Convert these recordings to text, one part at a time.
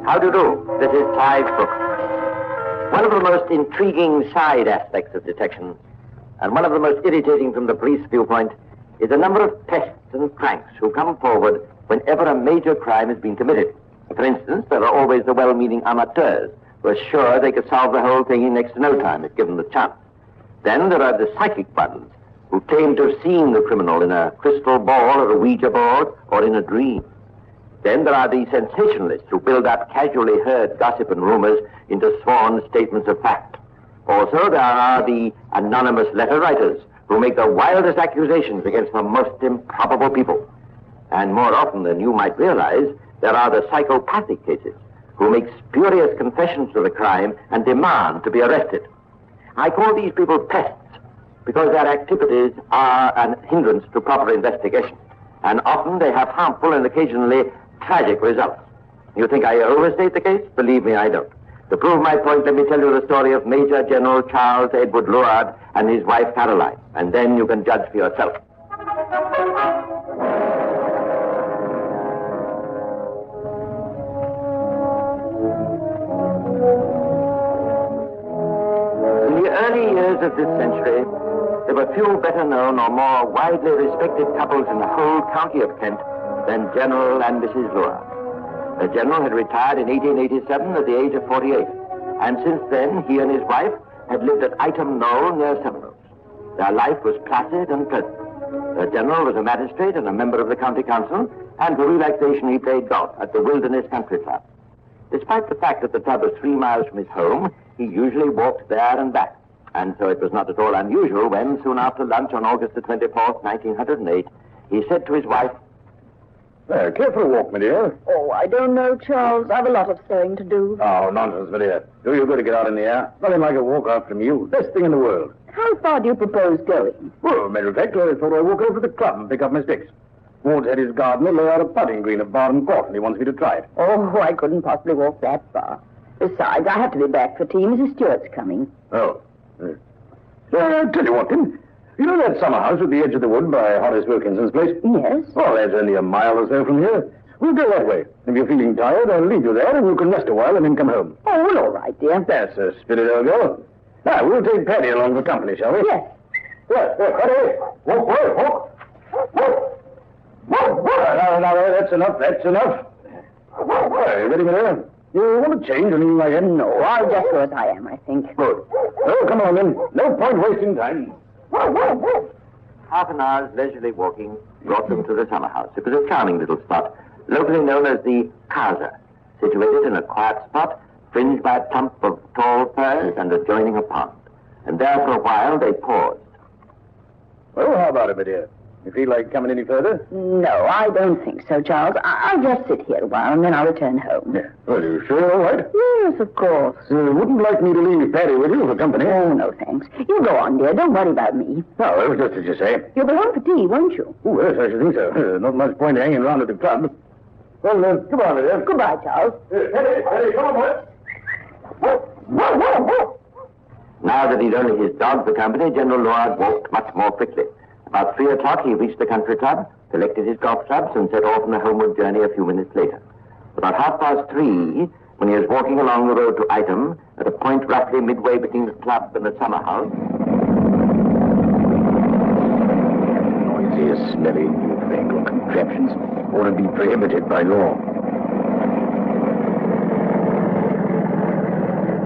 How do you do? This is Clive Brooks. One of the most intriguing side aspects of detection, and one of the most irritating from the police viewpoint, is a number of pests and cranks who come forward whenever a major crime has been committed. For instance, there are always the well-meaning amateurs who are sure they could solve the whole thing in next to no time if given the chance. Then there are the psychic ones who claim to have seen the criminal in a crystal ball or a Ouija board or in a dream. Then there are the sensationalists who build up casually heard gossip and rumors into sworn statements of fact. Also, there are the anonymous letter writers who make the wildest accusations against the most improbable people. And more often than you might realize, there are the psychopathic cases who make spurious confessions of the crime and demand to be arrested. I call these people pests because their activities are a hindrance to proper investigation, and often they have harmful and occasionally tragic results. You think I overstate the case? Believe me, I don't. To prove my point, let me tell you the story of Major General Charles Edward Leward and his wife Caroline, and then you can judge for yourself. In the early years of this century, there were few better known or more widely respected couples in the whole county of Kent than General and Mrs. Leward. The General had retired in 1887 at the age of 48, and since then he and his wife had lived at Ightham Knoll near Sevenoaks. Their life was placid and pleasant. The General was a magistrate and a member of the county council, and for relaxation he played golf at the Wilderness Country Club. Despite the fact that the club was 3 miles from his home, he usually walked there and back. And so it was not at all unusual when, soon after lunch on August the 24th, 1908, he said to his wife, Care for a walk, my dear? Oh, I don't know, Charles. I've a lot of sewing to do. Oh, nonsense, my dear. Do you good to get out in the air? Nothing like a walk out from you. Best thing in the world. How far do you propose going? Well, matter of fact, I thought I'd walk over to the club and pick up my sticks. Ward's had his gardener lay out a putting green of barn court, and he wants me to try it. Oh, I couldn't possibly walk that far. Besides, I have to be back for tea. Mrs. Stewart's coming. Oh. Tell you what, then. You know that summer house at the edge of the wood by Horace Wilkinson's place? Yes. Well, that's only a mile or so from here. We'll go that way. If you're feeling tired, I'll leave you there and you can rest a while and then come home. Oh, well, all right, dear. That's a spirit, old girl. Now, we'll take Paddy along for company, shall we? Yes. Yes, Paddy. Walk, walk, walk. Walk. Now, that's enough. Are you ready, my dear? You want to change or anything like that? No, I'll just go as I am, I think. Good. Oh, come on, then. No point wasting time. Half an hour's leisurely walking brought them to the summer house. It was a charming little spot, locally known as the Casa, situated in a quiet spot, fringed by a clump of tall firs and adjoining a pond. And there for a while they paused. Well, how about it, my dear? You feel like coming any further? No, I don't think so, Charles. I'll just sit here a while and then I'll return home. Yeah. Well, you sure all right? Yes, of course. Wouldn't like me to leave Paddy with you for company. Oh, no, thanks. You go on, dear. Don't worry about me. No, it was just as you say. You'll be home for tea, won't you? Oh, yes, I should think so. Not much point hanging around at the club. Well, come on, my dear. Goodbye, Charles. Paddy, come on, boy. Now that he'd only his dog for company, General Leward walked much more quickly. About 3 o'clock, he reached the country club, collected his golf clubs, and set off on a homeward journey a few minutes later. About 3:30, when he was walking along the road to Ightham, at a point roughly midway between the club and the summer house. Noisy, smelly, newfangled contraptions ought to be prohibited by law.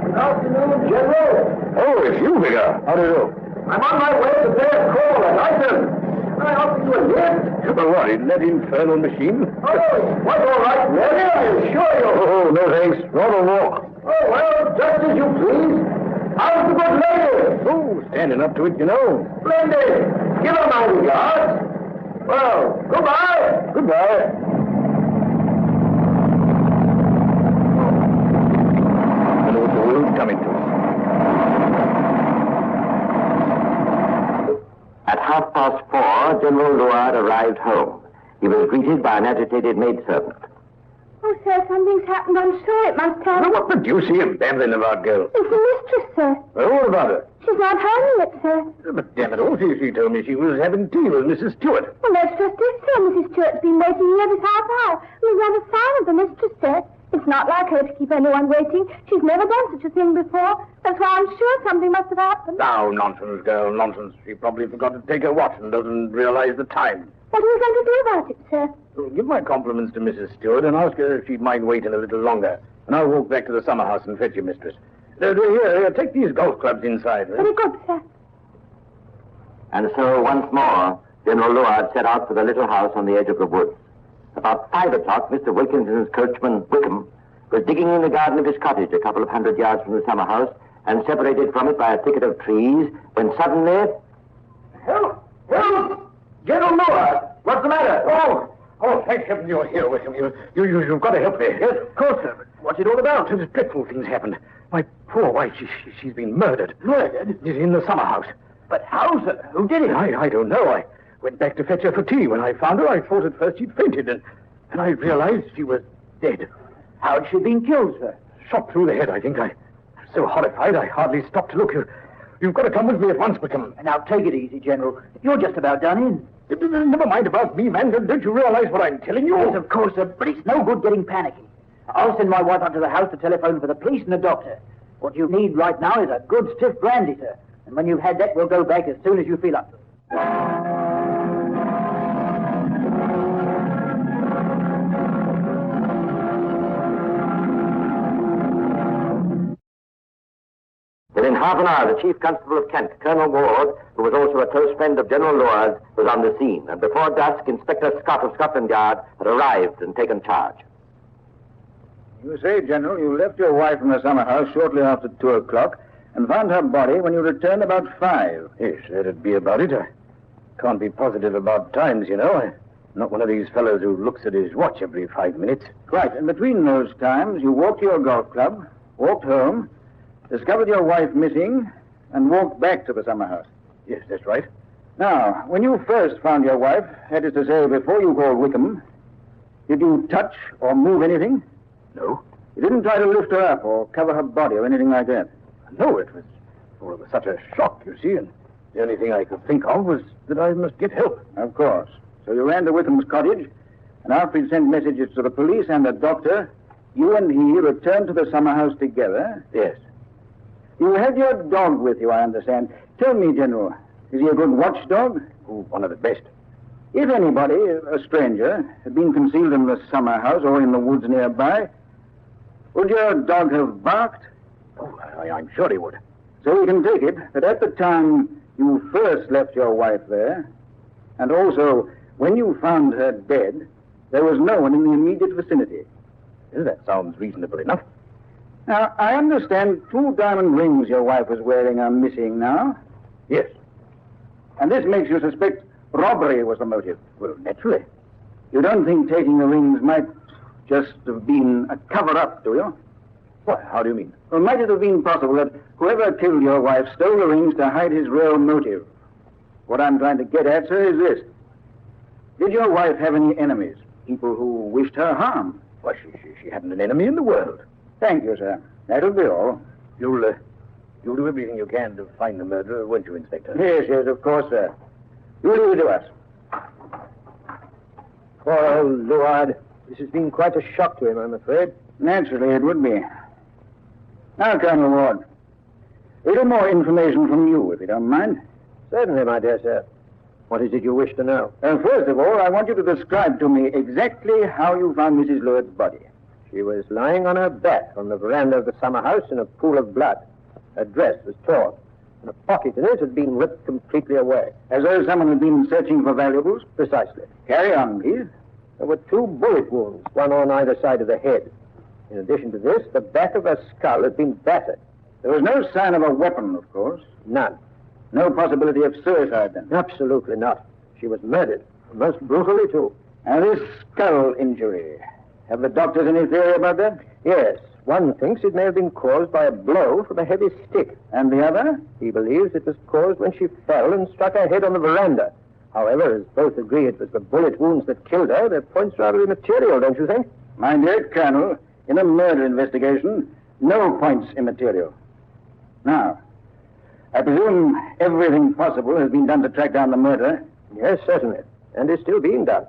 Good afternoon, General. Oh, it's you, Bigger. How do you do? I'm on my way to pay a call at Ightham. I offer you a lift. But what, in that infernal machine? Oh, what's all right, Mary? I assure you. Oh, no thanks. Rather walk. Oh, well, just as you please. How's the good lady? Oh, standing up to it, you know. Splendid. Give her my regards. Well, goodbye. Goodbye. I know what the world's coming to. At 4:30, General Leward arrived home. He was greeted by an agitated maidservant. Oh, sir, something's happened. I'm sure it must have. Now, what did you see him babbling about, girl? It's the mistress, sir. Well, what about her? She's not home yet, sir. But damn it all, she told me she was having tea with Mrs. Stewart. Well, that's just it, sir. Mrs. Stewart's been waiting here this half hour. There's not a sign of the mistress, sir. It's not like her to keep anyone waiting. She's never done such a thing before. That's why I'm sure something must have happened. Now, nonsense, girl, nonsense. She probably forgot to take her watch and doesn't realize the time. What are you going to do about it, sir? Well, give my compliments to Mrs. Stewart and ask her if she'd mind waiting a little longer. And I'll walk back to the summer house and fetch your mistress. Here, take these golf clubs inside. Very good, sir. And so, once more, General Leward set out for the little house on the edge of the woods. About 5 o'clock, Mr. Wilkinson's coachman, Wickham, was digging in the garden of his cottage a couple of 100 yards from the summer house and separated from it by a thicket of trees, when suddenly... Help! Help! General Leward! What's the matter? Oh, thank heaven you're here, Wickham. You've got to help me. Yes, of course, sir. But what's it all about? Dreadful things happened. My poor wife, she's been murdered. Murdered? In the summer house. But how, sir? Who did it? I don't know. I went back to fetch her for tea. When I found her, I thought at first she'd fainted, and I realized she was dead. How'd she been killed, sir? Shot through the head, I think. I'm so horrified, I hardly stopped to look. You've got to come with me at once, Wickham. Now, take it easy, General. You're just about done in. Never mind about me, man. Don't you realize what I'm telling you? Yes, of course, sir, but it's no good getting panicky. I'll send my wife up to the house to telephone for the police and the doctor. What you need right now is a good stiff brandy, sir. And when you've had that, we'll go back as soon as you feel up to it. Within half an hour, the Chief Constable of Kent, Colonel Ward, who was also a close friend of General Leward, was on the scene. And before dusk, Inspector Scott of Scotland Yard had arrived and taken charge. You say, General, you left your wife in the summer house shortly after 2 o'clock and found her body when you returned about 5. Yes, that'd be about it. I can't be positive about times, you know. I'm not one of these fellows who looks at his watch every 5 minutes. Right, and between those times, you walked to your golf club, walked home, discovered your wife missing, and walked back to the summer house. Yes, that's right. Now, when you first found your wife, that is to say, before you called Wickham, did you touch or move anything? No. You didn't try to lift her up or cover her body or anything like that? No, it was such a shock, you see, and the only thing I could think of was that I must get help. Of course. So you ran to Wickham's cottage, and after he'd sent messages to the police and the doctor, you and he returned to the summer house together? Yes. You had your dog with you, I understand. Tell me, General, is he a good watchdog? Oh, one of the best. If anybody, a stranger, had been concealed in the summer house or in the woods nearby, would your dog have barked? Oh, I'm sure he would. So we can take it that at the time you first left your wife there, and also when you found her dead, there was no one in the immediate vicinity. Well, that sounds reasonable enough. Now, I understand 2 diamond rings your wife was wearing are missing now. Yes. And this makes you suspect robbery was the motive. Well, naturally. You don't think taking the rings might just have been a cover-up, do you? What? How do you mean? Well, might it have been possible that whoever killed your wife stole the rings to hide his real motive? What I'm trying to get at, sir, is this. Did your wife have any enemies? People who wished her harm? Why, she hadn't an enemy in the world. Thank you, sir. That'll be all. You'll do everything you can to find the murderer, won't you, Inspector? Yes, of course, sir. You leave it to us. Poor old Leward. This has been quite a shock to him, I'm afraid. Naturally, it would be. Now, Colonel Ward, a little more information from you, if you don't mind. Certainly, my dear sir. What is it you wish to know? First of all, I want you to describe to me exactly how you found Mrs. Lewar's body. She was lying on her back on the veranda of the summer house in a pool of blood. Her dress was torn, and a pocket in it had been ripped completely away. As though someone had been searching for valuables? Precisely. Carry on, please. There were 2 bullet wounds, one on either side of the head. In addition to this, the back of her skull had been battered. There was no sign of a weapon, of course. None. No possibility of suicide, then? Absolutely not. She was murdered, most brutally, too. And this skull injury, have the doctors any theory about that? Yes. One thinks it may have been caused by a blow from a heavy stick. And the other? He believes it was caused when she fell and struck her head on the veranda. However, as both agree it was the bullet wounds that killed her, their points rather immaterial, don't you think? My dear Colonel, in a murder investigation, no points immaterial. Now, I presume everything possible has been done to track down the murderer? Yes, certainly. And is still being done.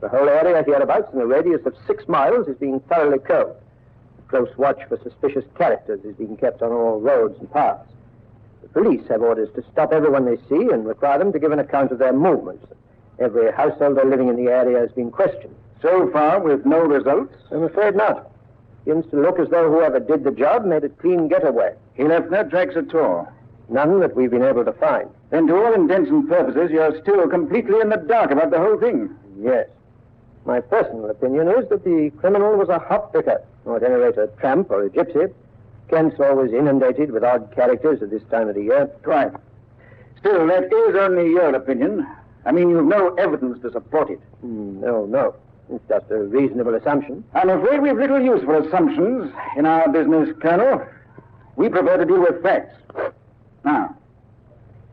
The whole area hereabouts in a radius of 6 miles is being thoroughly combed. close watch for suspicious characters is being kept on all roads and paths. The police have orders to stop everyone they see and require them to give an account of their movements. Every householder living in the area has been questioned. So far, with no results? I'm afraid not. It seems to look as though whoever did the job made a clean getaway. He left no tracks at all. None that we've been able to find. Then to all intents and purposes, you're still completely in the dark about the whole thing. Yes. My personal opinion is that the criminal was a hop picker, or at any rate a tramp or a gypsy. Kent's always inundated with odd characters at this time of the year. Right. Still, that is only your opinion. I mean, you've no evidence to support it. No. It's just a reasonable assumption. I'm afraid we've little use for assumptions in our business, Colonel. We prefer to deal with facts. Now,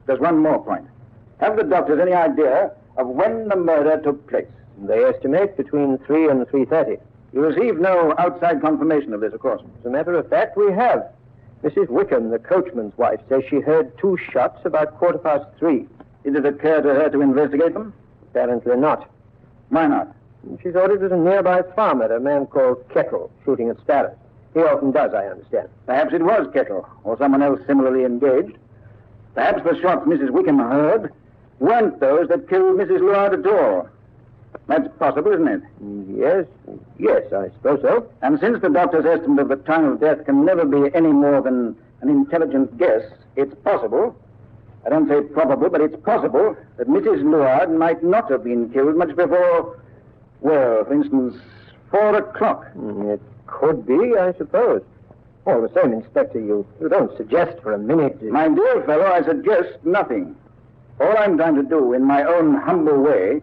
there's one more point. Have the doctors any idea of when the murder took place? They estimate between 3 and 3:30. You received no outside confirmation of this, of course. As a matter of fact, we have. Mrs. Wickham, the coachman's wife, says she heard 2 shots about 3:15. Did it occur to her to investigate them? Apparently not. Why not? She's ordered at a nearby farm at a man called Kettle, shooting at sparrows. He often does, I understand. Perhaps it was Kettle, or someone else similarly engaged. Perhaps the shots Mrs. Wickham heard weren't those that killed Mrs. Leward at all. That's possible, isn't it? Yes, I suppose so. And since the doctor's estimate of the time of death can never be any more than an intelligent guess, it's possible, I don't say probable, but it's possible that Mrs. Leward might not have been killed much before, well, for instance, 4 o'clock. It could be, I suppose. All the same, Inspector, you don't suggest for a minute... My dear fellow, I suggest nothing. All I'm trying to do in my own humble way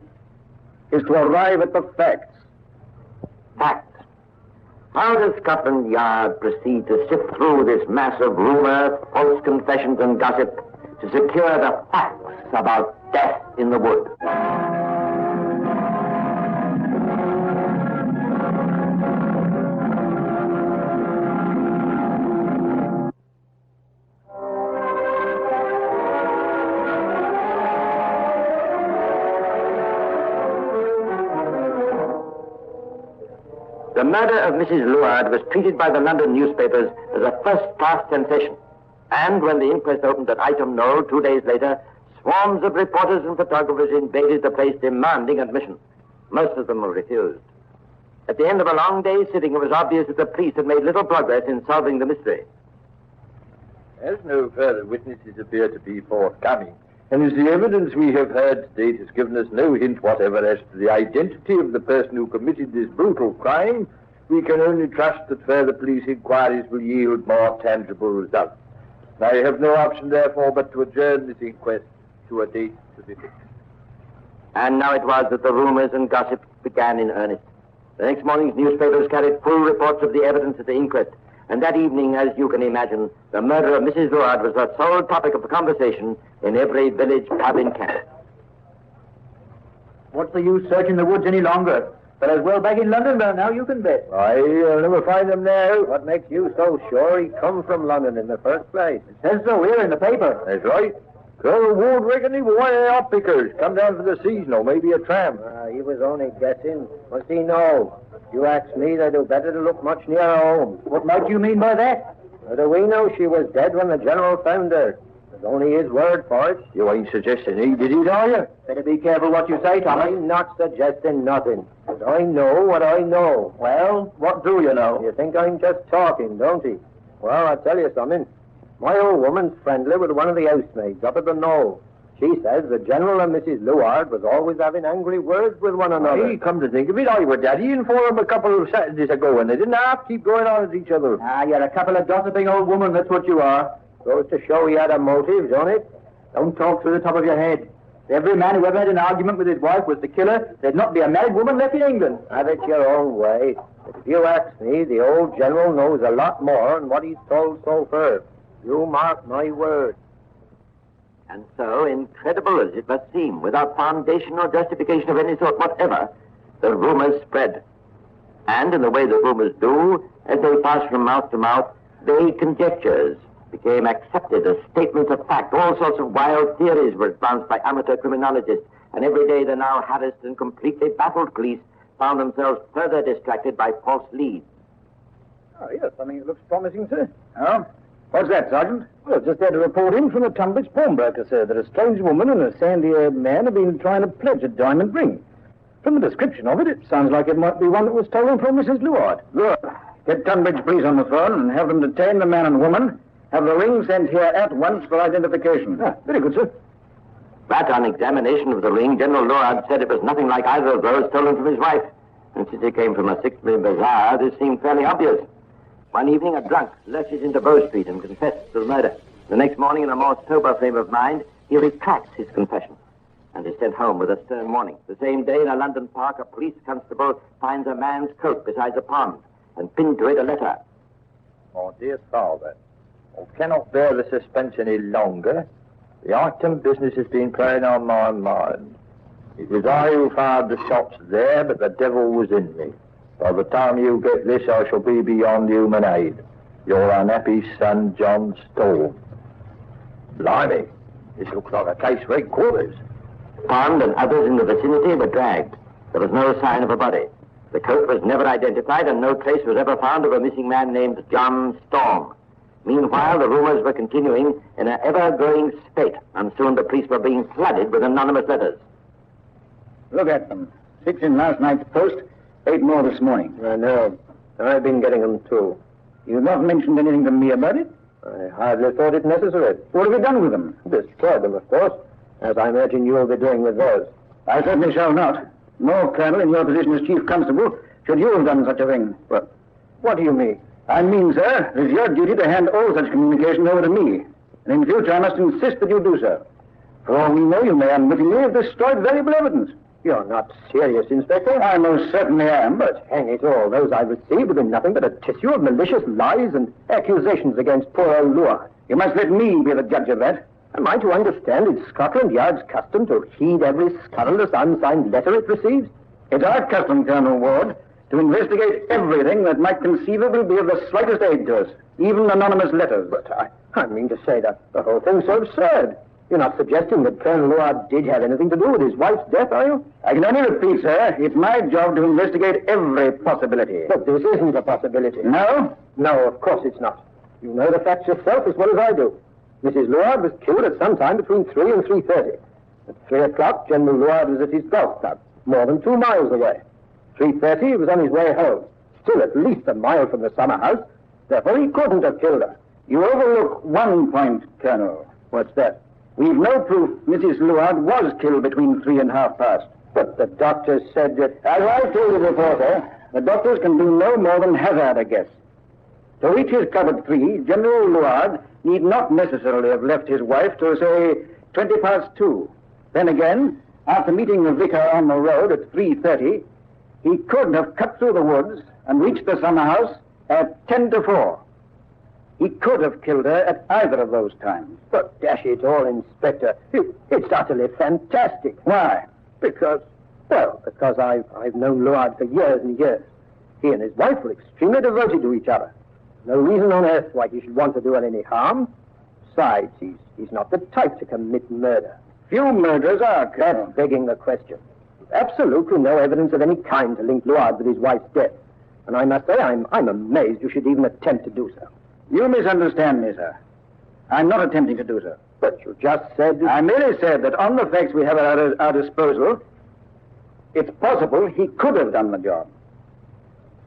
is to arrive at the facts. Facts. How does Scotland Yard proceed to sift through this mass of rumor, false confessions, and gossip to secure the facts about death in the wood? The murder of Mrs. Leward was treated by the London newspapers as a first-class sensation. And when the inquest opened at Item Knoll 2 days later, swarms of reporters and photographers invaded the place demanding admission. Most of them were refused. At the end of a long day's sitting, it was obvious that the police had made little progress in solving the mystery. As no further witnesses appear to be forthcoming, and as the evidence we have heard to date has given us no hint whatever as to the identity of the person who committed this brutal crime, we can only trust that further police inquiries will yield more tangible results. I have no option, therefore, but to adjourn this inquest to a date to be fixed. And now it was that the rumors and gossip began in earnest. The next morning's newspapers carried full reports of the evidence at the inquest. And that evening, as you can imagine, the murder of Mrs. Leward was the sole topic of conversation in every village pub in Kent. What's the use searching the woods any longer? Fellow's well back in London now, you can bet. I'll never find them now. What makes you so sure he come from London in the first place? It says so here in the paper. That's right. Colonel Ward reckoned he was one of the hop pickers. Come down for the season, or maybe a tramp. He was only guessing. What's he know? You ask me, they do better to look much nearer home. What might you mean by that? How do we know she was dead when the General found her? There's only his word for it. You ain't suggesting he did it, are you? Better be careful what you say, Thomas. I'm not suggesting nothing. But I know what I know. Well, what do you know? You think I'm just talking, don't you? Well, I'll tell you something. My old woman's friendly with one of the housemaids up at the Knoll. She says the General and Mrs. Leward was always having angry words with one another. Hey, come to think of it, I were daddying for them a couple of Saturdays ago, and they didn't half keep going on at each other. You're a couple of gossiping old women, that's what you are. Goes to show he had a motive, don't it? Don't talk through the top of your head. If every man who ever had an argument with his wife was the killer, there'd not be a married woman left in England. Have it your own way. But if you ask me, the old General knows a lot more than what he's told so far. You mark my word. And so, incredible as it must seem, without foundation or justification of any sort whatever, the rumors spread. And in the way the rumors do, as they pass from mouth to mouth, they conjectures became accepted as statements of fact. All sorts of wild theories were advanced by amateur criminologists, and every day the now harassed and completely baffled police found themselves further distracted by false leads. Oh, yes, I mean, it looks promising, sir. Oh? What's that, Sergeant? Well, just had a report in from a Tunbridge pawnbroker, sir, that a strange woman and a sandy-haired man have been trying to pledge a diamond ring. From the description of it, it sounds like it might be one that was stolen from Mrs. Leward. Good. Get Tunbridge Police on the phone and have them detain the man and woman. Have the ring sent here at once for identification. Ah, very good, sir. But on examination of the ring, General Leward said it was nothing like either of those stolen from his wife. And since it came from a sixpenny bazaar, this seemed fairly obvious. One evening, a drunk lurches into Bow Street and confesses to the murder. The next morning, in a more sober frame of mind, he retracts his confession and is sent home with a stern warning. The same day, in a London park, a police constable finds a man's coat beside the pond and pinned to it a letter. My dear father, I cannot bear the suspense any longer. The item business has been playing on my mind. It was I who fired the shots there, but the devil was in me. By the time you get this, I shall be beyond human aid. Your unhappy son, John Storm. Blimey, this looks like a case for headquarters. Pond and others in the vicinity were dragged. There was no sign of a body. The coat was never identified, and no trace was ever found of a missing man named John Storm. Meanwhile, the rumors were continuing in an ever-growing spate, and soon the police were being flooded with anonymous letters. Look at them. 6 in last night's post, 8 more this morning. I know. I've been getting them, too. You've not mentioned anything to me about it? I hardly thought it necessary. What have you done with them? Destroyed them, of course, as I imagine you will be doing with theirs. I certainly shall not. No, Colonel, in your position as Chief Constable, should you have done such a thing. Well, what do you mean? I mean, sir, it is your duty to hand all such communications over to me. And in future, I must insist that you do so. For all we know, you may unwittingly have destroyed valuable evidence. You're not serious, Inspector? I most certainly am, but... Hang it all, those I've received have been nothing but a tissue of malicious lies and accusations against poor old Leward. You must let me be the judge of that. Am I to understand it's Scotland Yard's custom to heed every scurrilous unsigned letter it receives? It's our custom, Colonel Ward, to investigate everything that might conceivably be of the slightest aid to us, even anonymous letters. But I mean to say that the whole thing's so absurd. You're not suggesting that Colonel Leward did have anything to do with his wife's death, are you? I can only repeat, sir, it's my job to investigate every possibility. But this isn't a possibility. No? No, of course it's not. You know the facts yourself as well as I do. Mrs. Leward was killed at some time between 3 and 3:30. At 3 o'clock, General Leward was at his golf club, more than 2 miles away. 3:30, he was on his way home, still at least a mile from the summer house. Therefore, he couldn't have killed her. You overlook one point, Colonel. What's that? We've no proof Mrs. Leward was killed between 3 and 3:30. But the doctors said that... As I told the reporter, the doctors can do no more than hazard a guess. To reach his club at 3, General Leward need not necessarily have left his wife till, say, 2:20. Then again, after meeting the vicar on the road at 3:30, he could have cut through the woods and reached the summer house at 3:50. He could have killed her at either of those times. But dash it all, Inspector, it's utterly fantastic. Why? Because I've known Leward for years and years. He and his wife were extremely devoted to each other. No reason on earth why he should want to do her any harm. Besides, he's not the type to commit murder. Few murderers are, Colonel. That's begging the question. Absolutely no evidence of any kind to link Leward with his wife's death. And I must say, I'm amazed you should even attempt to do so. You misunderstand me, sir. I'm not attempting to do so. But you just said... I merely said that on the facts we have at our disposal, it's possible he could have done the job.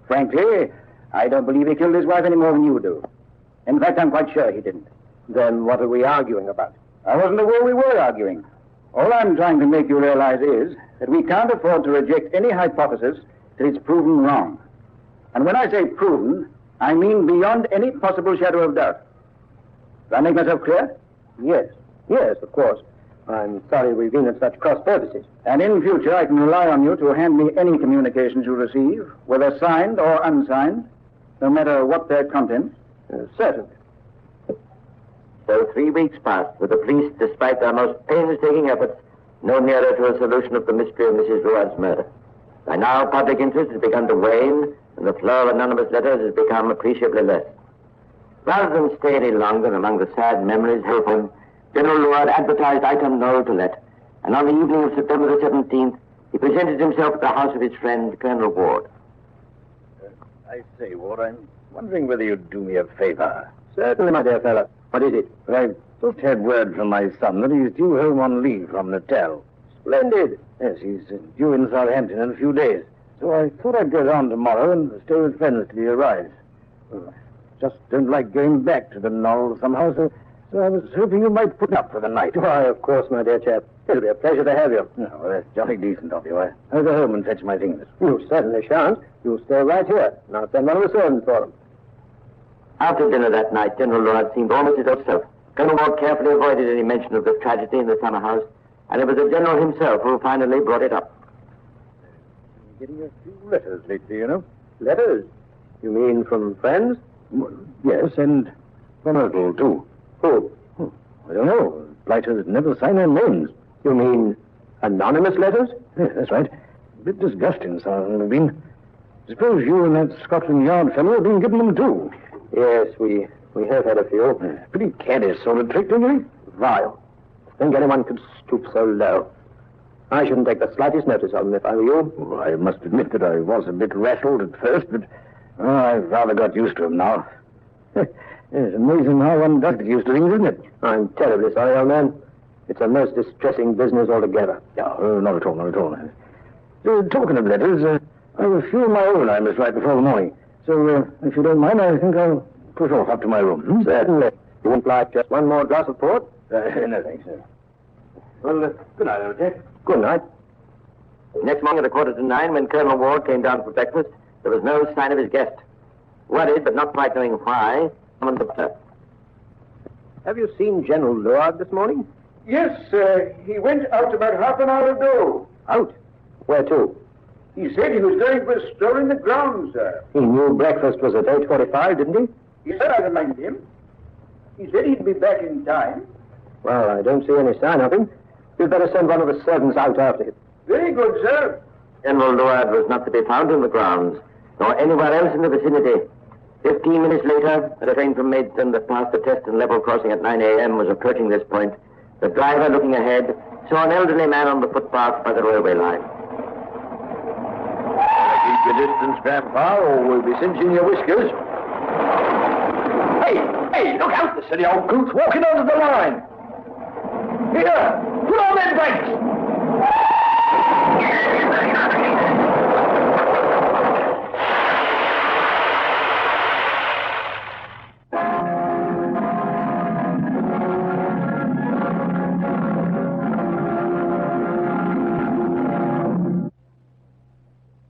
Frankly, I don't believe he killed his wife any more than you do. In fact, I'm quite sure he didn't. Then what are we arguing about? I wasn't aware we were arguing. All I'm trying to make you realize is that we can't afford to reject any hypothesis till it's proven wrong. And when I say proven, I mean beyond any possible shadow of doubt. Do I make myself clear? Yes, of course. I'm sorry we've been at such cross purposes. And in future, I can rely on you to hand me any communications you receive, whether signed or unsigned, no matter what their contents. Certainly. So 3 weeks passed, with the police, despite their most painstaking efforts, no nearer to a solution of the mystery of Mrs. Leward's murder. By now, public interest has begun to wane, and the flow of anonymous letters has become appreciably less. Rather than stay any longer among the sad memories held for him, General Leward advertised item no to let, and on the evening of September the 17th, he presented himself at the house of his friend, Colonel Ward. I say, Ward, I'm wondering whether you'd do me a favor. Certainly, my dear fellow. What is it? I've just had word from my son that he's due home on leave from Natal. Splendid. Yes, he's due in Southampton in a few days. So I thought I'd go down tomorrow and stay with friends till he arrives. Well, I just don't like going back to the Knoll somehow, so I was hoping you might put up for the night. Why, of course, my dear chap. It'll be a pleasure to have you. No, well, that's jolly decent of you. I'll go home and fetch my things. You certainly shan't. You'll stay right here. And I'll send one of the servants for them. After dinner that night, General Leward seemed almost his own self. Colonel Ward carefully avoided any mention of the tragedy in the summer house, and it was the general himself who finally brought it up. I'm getting a few letters lately, you know. Letters? You mean from friends? Well, yes, and from Ethel, too. Who? I don't know. Blighters never sign their names. You mean anonymous letters? Yes, that's right. A bit disgusting, some of them have been. Suppose you and that Scotland Yard fellow have been given them, too. Yes, we have had a few. Pretty careless sort of trick, don't you? Vile. I think anyone could stoop so low. I shouldn't take the slightest notice of them if I were you. Well, I must admit that I was a bit rattled at first, but I've rather got used to them now. It's amazing how one does get used to things, isn't it? I'm terribly sorry, old man. It's a most distressing business altogether. No, not at all, not at all. Talking of letters, I have a few of my own I must write before the morning. So, if you don't mind, I think I'll push off up to my room. Certainly. You wouldn't like just one more glass of port? No, thanks, sir. Well, good night, old chap. Good night. Next morning at 9:15, when Colonel Ward came down for breakfast, there was no sign of his guest. Worried, but not quite knowing why, summoned the butler. Have you seen General Leward this morning? Yes, he went out about half an hour ago. Out? Where to? He said he was going for a stroll in the grounds, sir. He knew breakfast was at 8:45, didn't he? Yes, sir, I reminded him. He said he'd be back in time. Well, I don't see any sign of him. You'd better send one of the servants out after him. Very good, sir. General Leward was not to be found in the grounds, nor anywhere else in the vicinity. 15 minutes later, a train from Maidstone that passed the test and level crossing at 9 a.m. was approaching this point. The driver, looking ahead, saw an elderly man on the footpath by the railway line. Keep your distance, Grandpa, or we'll be singeing your whiskers. Hey, look out! The silly old goose walking onto the line. Here, put on them brakes!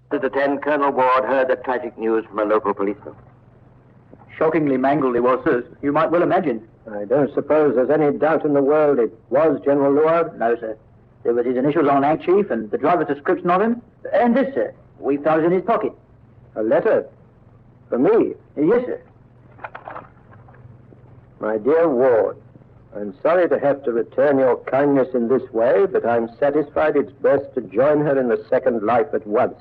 At 10, Colonel Ward heard the tragic news from a local policeman. Shockingly mangled he was, sir. You might well imagine. I don't suppose there's any doubt in the world it was General Leward? No, sir. There was his initials on handkerchief and the driver's description of him. And this, sir. We found it in his pocket. A letter? For me? Yes, sir. My dear Ward, I'm sorry to have to return your kindness in this way, but I'm satisfied it's best to join her in the second life at once.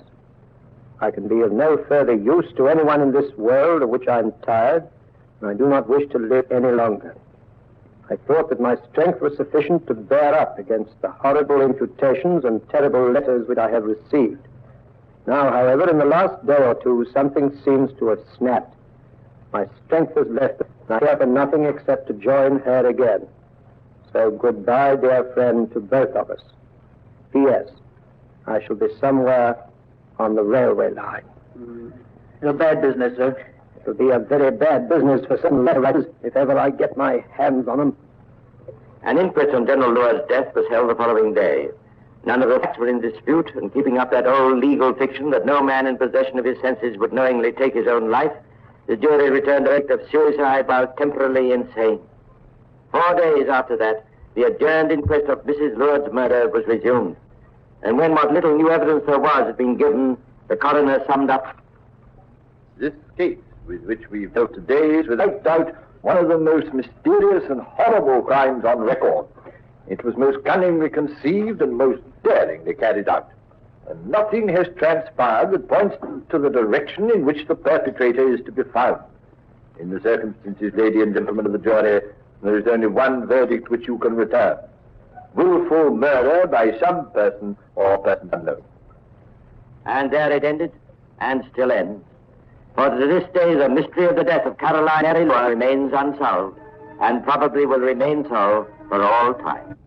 I can be of no further use to anyone in this world of which I'm tired, and I do not wish to live any longer. I thought that my strength was sufficient to bear up against the horrible imputations and terrible letters which I have received. Now, however, in the last day or two, something seems to have snapped. My strength has left, and I care for nothing except to join her again. So goodbye, dear friend, to both of us. P.S. I shall be somewhere on the railway line. It's a bad business, sir. It'll be a very bad business for some letter writers if ever I get my hands on them. An inquest on General Leward's death was held the following day. None of the facts were in dispute, and keeping up that old legal fiction that no man in possession of his senses would knowingly take his own life, the jury returned a verdict of suicide while temporarily insane. 4 days after that, the adjourned inquest of Mrs. Leward's murder was resumed. And when what little new evidence there was had been given, the coroner summed up. This case with which we've dealt today is without doubt one of the most mysterious and horrible crimes on record. It was most cunningly conceived and most daringly carried out. And nothing has transpired that points to the direction in which the perpetrator is to be found. In the circumstances, ladies and gentlemen of the jury, there is only one verdict which you can return. Willful murder by some person or person unknown. And there it ended, and still ends. For to this day, the mystery of the death of Caroline Mary Leward remains unsolved, and probably will remain so for all time.